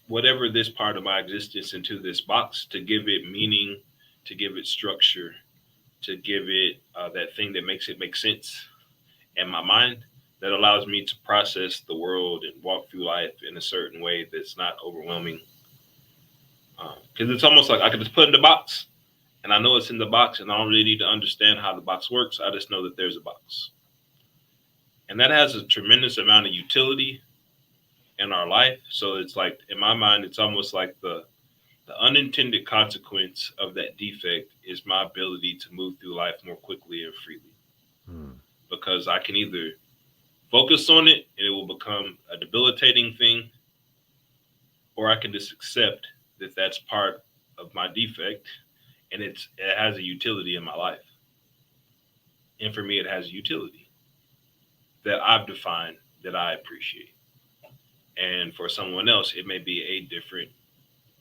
whatever this part of my existence into this box to give it meaning, to give it structure, to give it that thing that makes it make sense in my mind, that allows me to process the world and walk through life in a certain way that's not overwhelming. Because it's almost like I can just put it in the box and I know it's in the box and I don't really need to understand how the box works. I just know that there's a box. And that has a tremendous amount of utility in our life. So it's like, in my mind, it's almost like the unintended consequence of that defect is my ability to move through life more quickly and freely. hmm. Because I can either focus on it and it will become a debilitating thing, or I can just accept that that's part of my defect and it has a utility in my life. And for me, it has a utility that I've defined that I appreciate. And for someone else, it may be a different,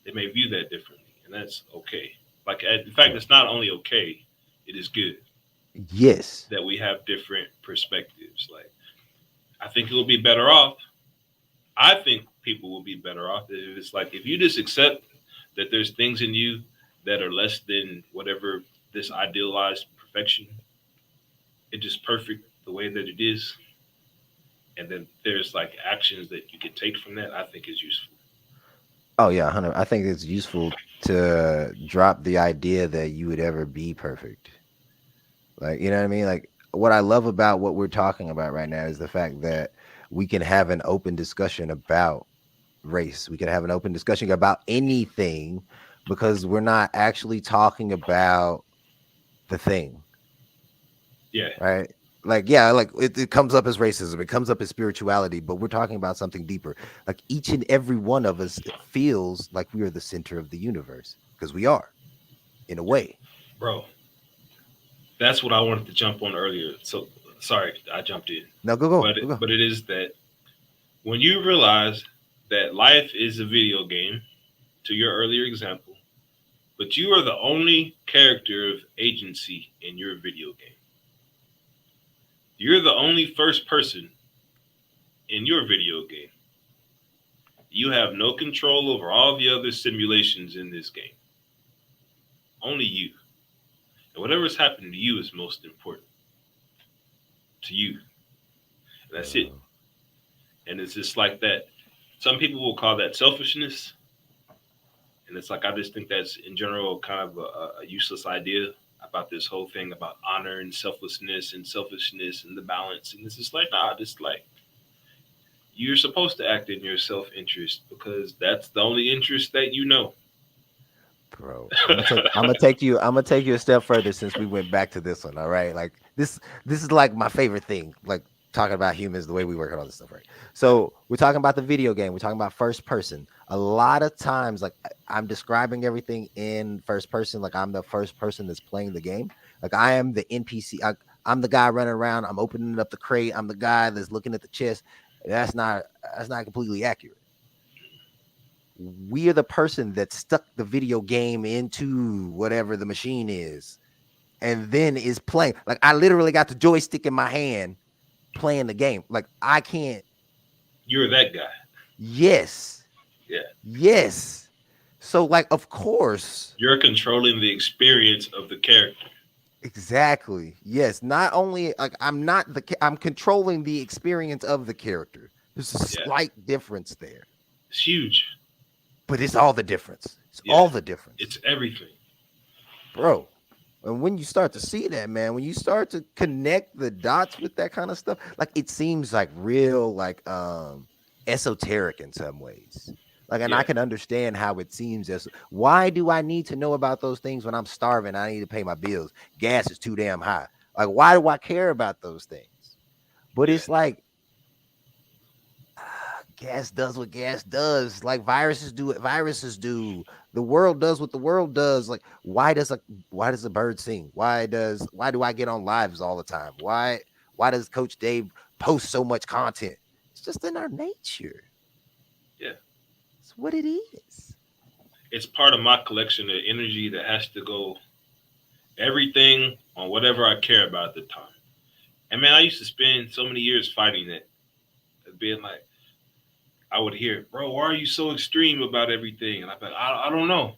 they may view that differently. And that's okay. Like, in fact, it's not only okay, it is good Yes. that we have different perspectives. Like, I think it will be better off. I think people will be better off if it's like, if you just accept that there's things in you that are less than whatever this idealized perfection, it's just perfect the way that it is. And then there's like actions that you can take from that, I think is useful. Oh yeah, 100. I think it's useful to drop the idea that you would ever be perfect. Like, you know what I mean? Like, what I love about what we're talking about right now is the fact that we can have an open discussion about race. We can have an open discussion about anything because we're not actually talking about the thing, Yeah, right? Like, yeah, like it comes up as racism, it comes up as spirituality, but we're talking about something deeper. Like, each and every one of us feels like we are the center of the universe because we are, in a way. bro, that's what I wanted to jump on earlier. So sorry, I jumped in, Now go, go, but go, go. but it is that when you realize that life is a video game, to your earlier example, but you are the only character of agency in your video game. You're the only first person in your video game. You have no control over all the other simulations in this game. Only you. And whatever's happening to you is most important to you. And that's it. Uh, And it's just like that. Some people will call that selfishness. And it's like, I just think that's in general kind of a useless idea about this whole thing about honor and selflessness and selfishness and the balance. And it's just like, nah, just like, you're supposed to act in your self interest because that's the only interest that you know. Bro, I'm gonna take you a step further since we went back to this one. All right, like this is like my favorite thing, like talking about humans, the way we work on all this stuff, right? So we're talking about the video game. We're talking about first person. A lot of times, like I'm describing everything in first person, like I'm the first person that's playing the game. Like I am the NPC. I'm the guy running around. I'm opening up the crate. I'm the guy that's looking at the chest. That's not that's not completely accurate. We are the person that stuck the video game into whatever the machine is and then is playing. Like I literally got the joystick in my hand playing the game. Like I can't. You're that guy. Yes. Yeah. Yes. So like of course. You're controlling the experience of the character. Exactly. Yes. Not only like I'm controlling the experience of the character. There's a Yeah. slight difference there. It's huge. But it's all the difference. It's Yeah. all the difference. It's everything. Bro. And when you start to see that, man, when you start to connect the dots with that kind of stuff, like it seems like real, like esoteric in some ways. Like, and I Yeah. can understand how it seems as why do I need to know about those things when I'm starving? I need to pay my bills. Gas is too damn high. Like, why do I care about those things? But Yeah. it's like gas does what gas does. Like viruses do what viruses do. The world does what the world does. Like why does a bird sing? Why do I get on lives all the time? Why does Coach Dave post so much content? It's just in our nature. Yeah. It's what it is. It's part of my collection of energy that has to go everything on whatever I care about at the time. And man, I used to spend so many years fighting it. Being like, I would hear, bro, why are you so extreme about everything? And I'd be like, I don't know.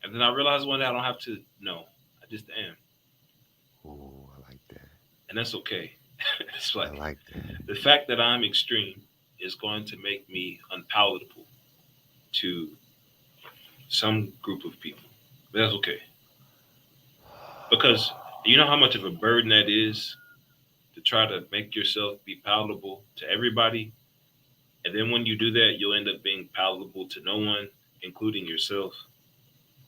And then I realized one day I don't have to know. I just am. Oh, I like that. And that's okay. It's I like like that. the fact that I'm extreme is going to make me unpalatable to some group of people. But that's okay. Because you know how much of a burden that is to try to make yourself be palatable to everybody. And then when you do that, you'll end up being palatable to no one, including yourself,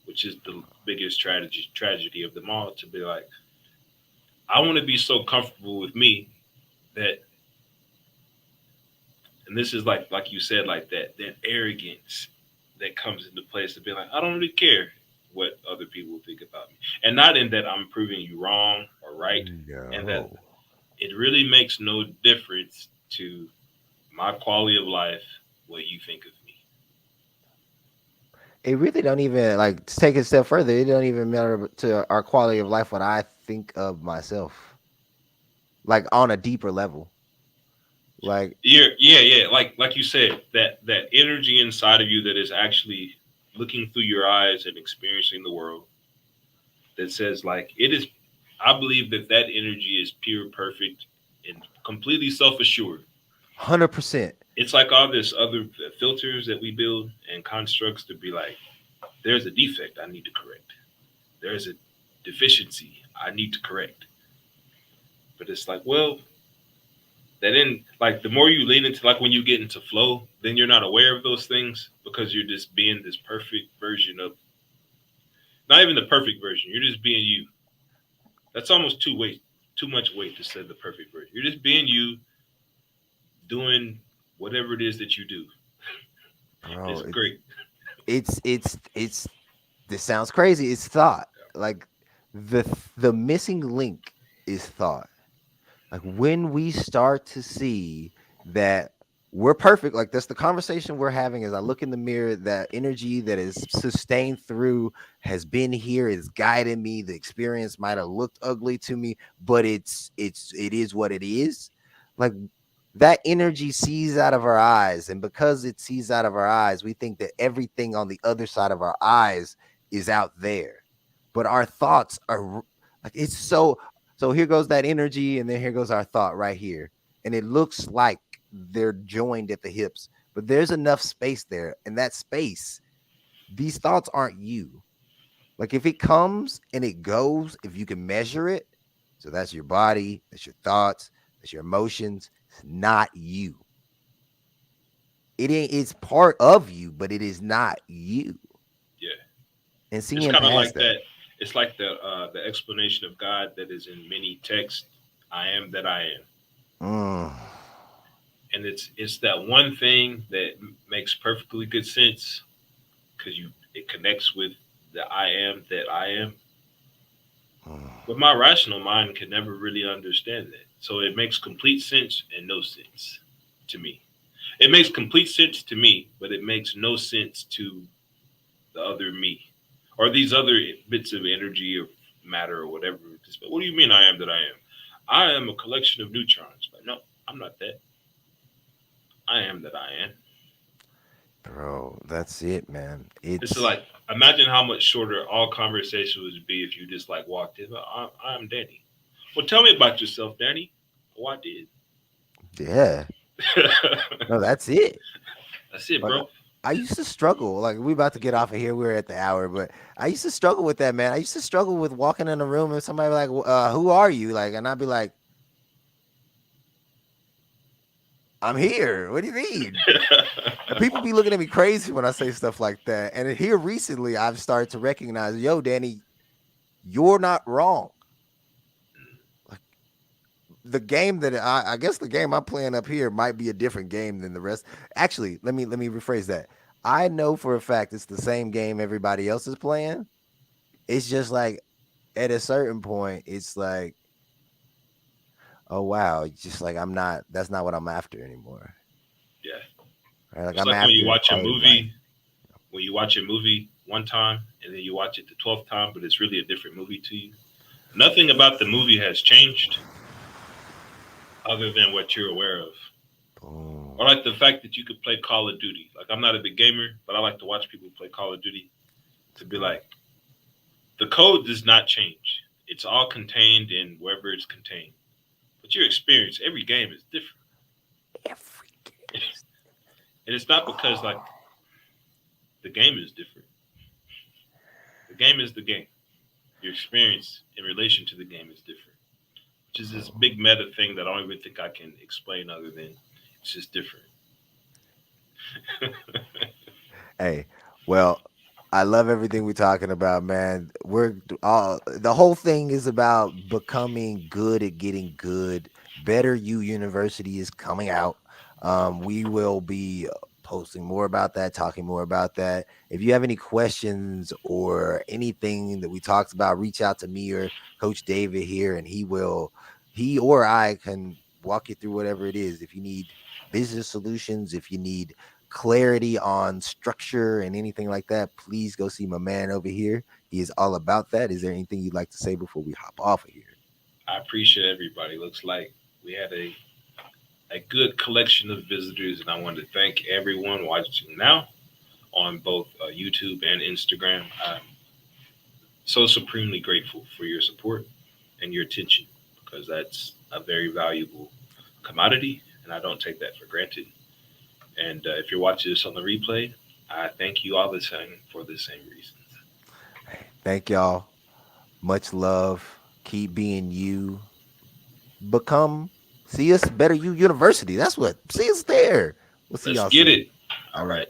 which is the biggest tragedy of them all. To be like, I want to be so comfortable with me that, and this is like you said, like that arrogance that comes into place to be like, I don't really care what other people think about me, and not in that I'm proving you wrong or right, and that No. it really makes no difference to my quality of life what you think of me. It really don't even like to take it a step further. It don't even matter to our quality of life what I think of myself, like on a deeper level. Like Yeah. Like you said, that energy inside of you that is actually looking through your eyes and experiencing the world. That says like it is. I believe that energy is pure, perfect, and completely self assured. 100%. It's like all this other filters that we build and constructs to be like, there's a defect I need to correct. There's a deficiency I need to correct. But it's like, well, that in like the more you lean into like when you get into flow, then you're not aware of those things because you're just being this perfect version of not even the perfect version. You're just being you. That's almost too much weight to say the perfect version. You're just being you, doing whatever it is that you do. Bro, It's great. it's this sounds crazy. It's thought. Like the missing link is thought. Like when we start to see that we're perfect, like that's the conversation we're having as I look in the mirror, that energy that is sustained through has been here, is guiding me. The experience might have looked ugly to me, but it is what it is. Like that energy sees out of our eyes, and because it sees out of our eyes, we think that everything on the other side of our eyes is out there. But our thoughts are like it's so here goes that energy, and then here goes our thought right here. And it looks like they're joined at the hips, but there's enough space there. And that space, these thoughts aren't you. Like if it comes and it goes, if you can measure it, so that's your body, that's your thoughts, that's your emotions, it's not you. It's part of you, but it is not you. Yeah. and It's seeing kind of past like that. that. It's like the explanation of God that is in many texts. I am that I am, Mm. and it's that one thing that makes perfectly good sense because you it connects with the I am that I am. Mm. But my rational mind can never really understand that. So it makes complete sense and no sense to me. It makes complete sense to me, but it makes no sense to the other me or these other bits of energy or matter or whatever. But what do you mean I am that I am? I am a collection of neutrons. But no, I'm not that. I am that I am. Bro, that's it, man. This is It's like imagine how much shorter all conversation would be if you just like walked in. I'm Danny. Well, tell me about yourself, Danny. Oh, I did. yeah. No, that's it. That's it, Like bro. I used to struggle. Like we about to get off of here. We're at the hour, but I used to struggle with that, man. I used to struggle with walking in a room and somebody like, "Who are you?" Like, and I'd be like, "I'm here." What do you mean? And people be looking at me crazy when I say stuff like that. And here recently, I've started to recognize, yo, Danny, you're not wrong. Like the game that I guess the game I'm playing up here might be a different game than the rest. Actually, let me rephrase that. I know for a fact it's the same game everybody else is playing. It's just like at a certain point, it's like, oh wow, it's just like I'm not. That's not what I'm after anymore. Yeah. Right? Like It's I'm like when you after watch a quality of life. movie, when you watch a movie one time and then you watch it the 12th time, but it's really a different movie to you. Nothing about the movie has changed other than what you're aware of. Boom. Or like the fact that you could play Call of Duty. Like I'm not a big gamer, but I like to watch people play Call of Duty to be like, the code does not change. It's all contained in wherever it's contained. But your experience, every game is different. Every game is. And it's not because like the game is different. The game is the game. Your experience in relation to the game is different. Which is this big meta thing that I don't even think I can explain other than it's just different. Hey, well, I love everything we're talking about, man. We're all the whole thing is about becoming good at getting good. Better You University is coming out. We will be posting more about that, talking more about that. If you have any questions or anything that we talked about, reach out to me or Coach David here, and he or I can walk you through whatever it is. If you need business solutions, if you need clarity on structure and anything like that, please go see my man over here. He is all about that. Is there anything you'd like to say before we hop off of here? I appreciate everybody. Looks like we had a good collection of visitors, and I want to thank everyone watching now on both YouTube and Instagram. I'm so supremely grateful for your support and your attention because that's a very valuable commodity, and I don't take that for granted. And if you're watching this on the replay, I thank you all the same for the same reasons. Thank y'all. Much love. Keep being you. Become See us Better You University. That's what. See us there. We'll see Let's y'all get soon. it. All All right. right.